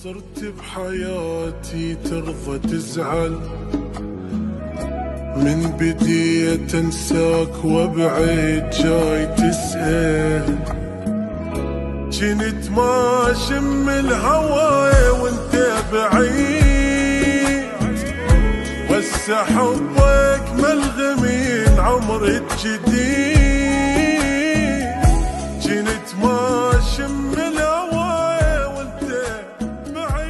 صرت بحياتي ترضى تزعل من بديت انساك وابعد جاي تسأل. جنت ما شم الهوى وانت بعيد، وهسه حبك ملغمين عمر الجديد. جنت ما شم الهوى وانت بعيد.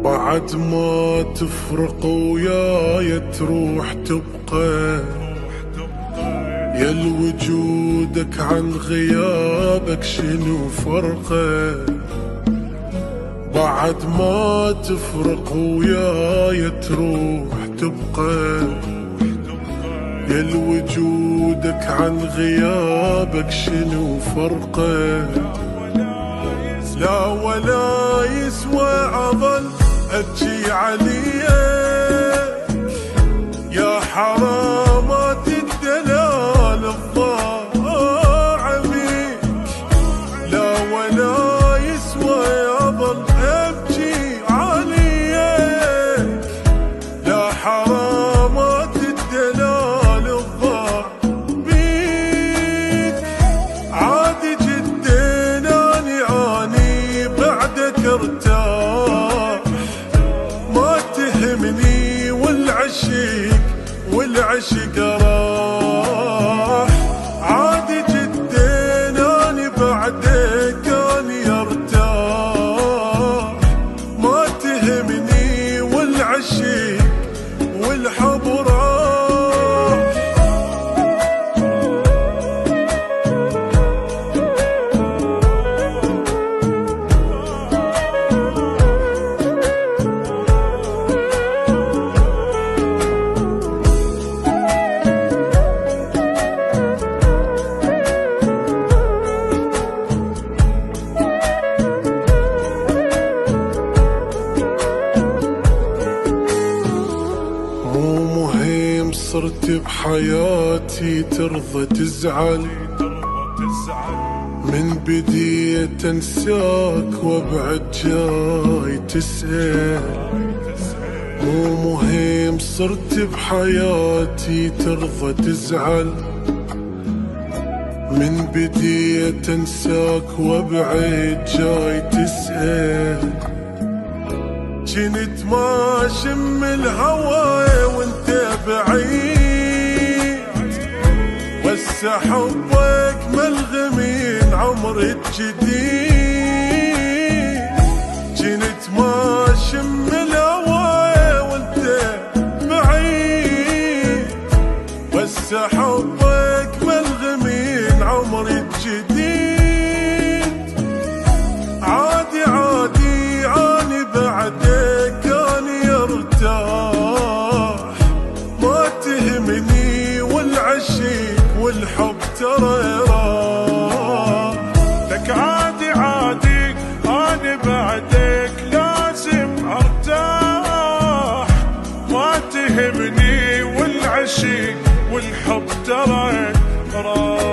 بعد ما تفرق وياي تروح تبقى، يا وجودك عن غيابك شنو فرقه. بعد ما تفرق وياي تروح تبقى، يا وجودك عن غيابك شنو فرقه. لا ولا يسوى عضل أبكي عليك، يا حرامات الدلال الضاع بيك. لا ولا يسوى يظل أبكي عليك، يا حرامات الدلال الضاع بيك. عادي جدا أني بعدك ارتاح، ما تهمني والعشق راح. عادي جدا اني بعدك اني ارتاح، ما تهمني والعشق والحب راح. صرت بحياتي ترضى تزعل من بديت انساك وابعد جاي تسأل. مو مهم صرت بحياتي ترضى تزعل من بديت انساك وابعد جاي تسأل. جنت ما شم الهوى وانت بعيد، وهسه حبك ملغمين عمر الجديد. جنت ما شم الهوى وانت بعيد، وهسه حبك ملغمين عمر الجديد. عادي عادي اني بعدك اني ارتاح، ما تهمني والعشق والحب ترى راح. لك عادي عادي اني بعدك لازم ارتاح، ما تهمني والعشق والحب ترى راح.